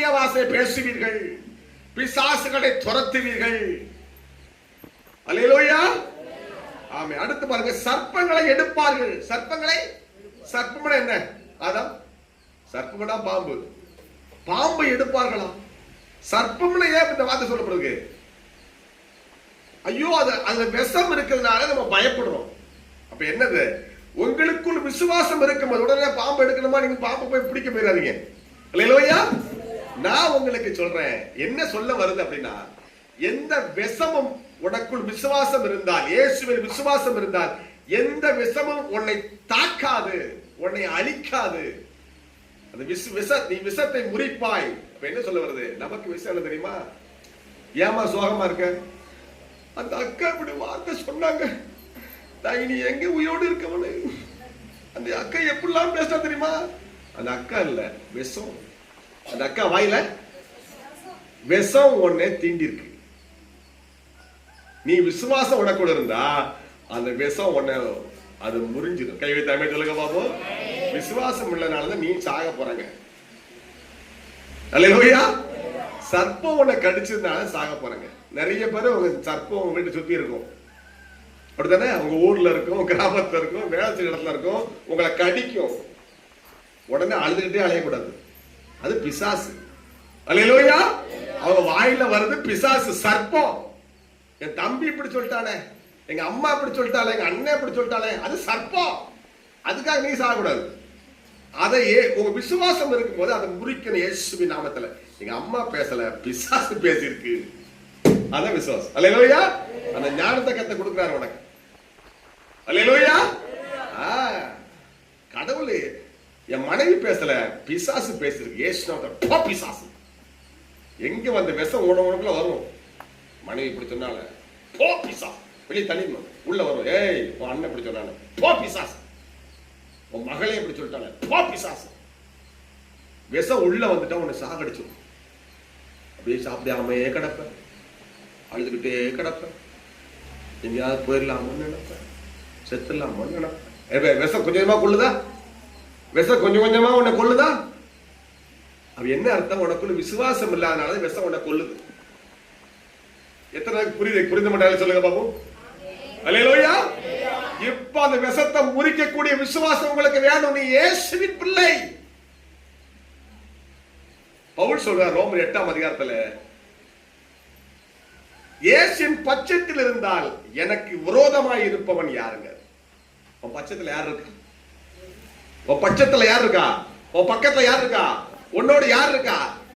அந்நிய பாஷை பேசுவீர்கள், பிசாசுகளை துரத்துவீர்கள். அல்லேலூயா. ஆமென். அடுத்து பாருங்க, சர்ப்பங்களை எடுப்பார்கள். சர்ப்பம்னா என்ன? அதான் சர்ப்பம்னா பாம்பு. பாம்பை எடுப்பார்களா? சர்ப்பம்னு ஏன் இந்த வார்த்தை சொல்லப்படுது? ஐயோ, அது விஷம் இருக்கிறதுனால நம்ம பயப்படுறோம். அப்ப என்னது? உங்களுக்குள் விசுவாசம் இருக்கும்போது உடனே பாம்பு எடுக்கணுமா, நீங்க பாம்பு போய் பிடிக்க போயிடாதீங்க. அல்லேலூயா. நான் உங்களுக்கு சொல்றேன், என்ன சொல்ல வருது அப்படின்னா, எந்த விஷமும் உனக்குள் விசுவாசம் இருந்தால், இயேசுவில் விசுவாசம் இருந்தால், எந்த விஷமும் உன்னை தாக்காது, உன்னை அழிக்காது. அந்த நீ விஷத்தை முறிப்பாய். அப்ப என்ன சொல்ல வருது? நமக்கு விஷயம் என்ன தெரியுமா? ஏமா சோகமா இருக்க? அந்த அக்கா இப்படி வார்த்தை சொன்னாங்க, நீ எங்க உயிரோடு இருக்கவனு. அந்த அக்கா எப்படிலாம் பேச தெரியுமா? அந்த அக்கா இல்ல, விஷம். அந்த அக்கா வாயில விஷம் ஒன்னே தீண்டி இருக்கு. நீ விசுவாசம் உனக்குள்ள இருந்தா அந்த விஷம் ஒன்ன அது முறிஞ்சிடும். கை வைத்து அமைதி சொல்லுங்க பாப்போம். விசுவாசம் உள்ளனாலதான் நீ சாக போறாங்க. அல்லேலூயா. சர்ப்பம் உன்னை கடிச்சதுனால சாக போறாங்க. நிறைய பேர் உங்க சர்ப்பம் உங்க வீட்டு சுத்தி இருக்கும், அப்படித்தானே? உங்க ஊர்ல இருக்கும், கிராமத்துல இருக்கும், வேலை செய்ய இடத்துல இருக்கும், உங்களை கடிக்கும். உடனே அழுதுகிட்டே அலையக்கூடாது, அது பிசாசு. அல்லேலூயா. அவங்க வாயில வருது பிசாசு, சர்ப்பம். என் தம்பி இப்படி சொல்லிட்டானே, எங்க அம்மா இப்படி சொல்லிட்டாலே, எங்க அண்ணன் இப்படி சொல்லிட்டாலே, அது சர்ப்பம். அதுக்காக நீ சாகக்கூடாது. அதை உங்க விசுவாசம் இருக்கும் போது அதை முறிக்கணும். இயேசுவின் நாமத்துல. எங்க அம்மா பேசல, பிசாசு பேசியிருக்கு, அதான் விசுவாசம். அல்லேலூயா. அந்த ஞானத்தை கத்த கொடுக்கிறார் உனக்கு. அல்லேலூயா. கடவுள் என் மனைவி பேசல, பிசாசு பேசிருக்கு. இயேசு பிசாசு எங்க வந்த விஷம் உணவுக்குள்ள வரும். மனைவி இப்படி சொன்னால போ பிசாசு, வெளியே தள்ளிடணும். உள்ள வரும், ஏய் உன் அண்ணன் இப்படி சொன்னால போ பிசாசு, உன் மகளே இப்படி சொல்லிட்டால போ பிசாசு. விஷம் உள்ள வந்துட்டா உன்னை சாகடிச்சிடும். அப்படியே சாப்பிடாமே கிடப்ப, அழுதுகிட்டே கிடப்ப, எங்கேயாவது போயிடலாமன்னு நினைப்பேன், செத்துடலாமன்னு நினைப்பேன். விஷம் கொஞ்சமா கொள்ளுதா? விஷம் கொஞ்சம் கொஞ்சமா உன்னை கொள்ளுதா? அது என்ன அர்த்தம்? உனக்குள்ள விசுவாசம் இல்லாதனால விஷம் உன்னை கொள்ளுது. எத்தனை புரிந்த மாட்டாங்க சொல்லுங்க பாப்போம். அல்லேலூயா. இப்ப அந்த விஷத்தை முறிக்கக்கூடிய விசுவாசம் உங்களுக்கு வேணும். நீ இயேசுவின் பிள்ளை. பவுல் சொல்றார் ரோமர் 8ஆம் அதிகாரத்துல, இயேசுவின் பட்சத்தில் இருந்தால் எனக்கு விரோதமாய் இருப்பவன் யாருங்க? உன் பட்சத்துல யார் இருக்கா? உன் பட்சத்துல யார் இருக்கா? உன் பக்கத்துல யார் இருக்கா? உன்னோடு யார் இருக்கா?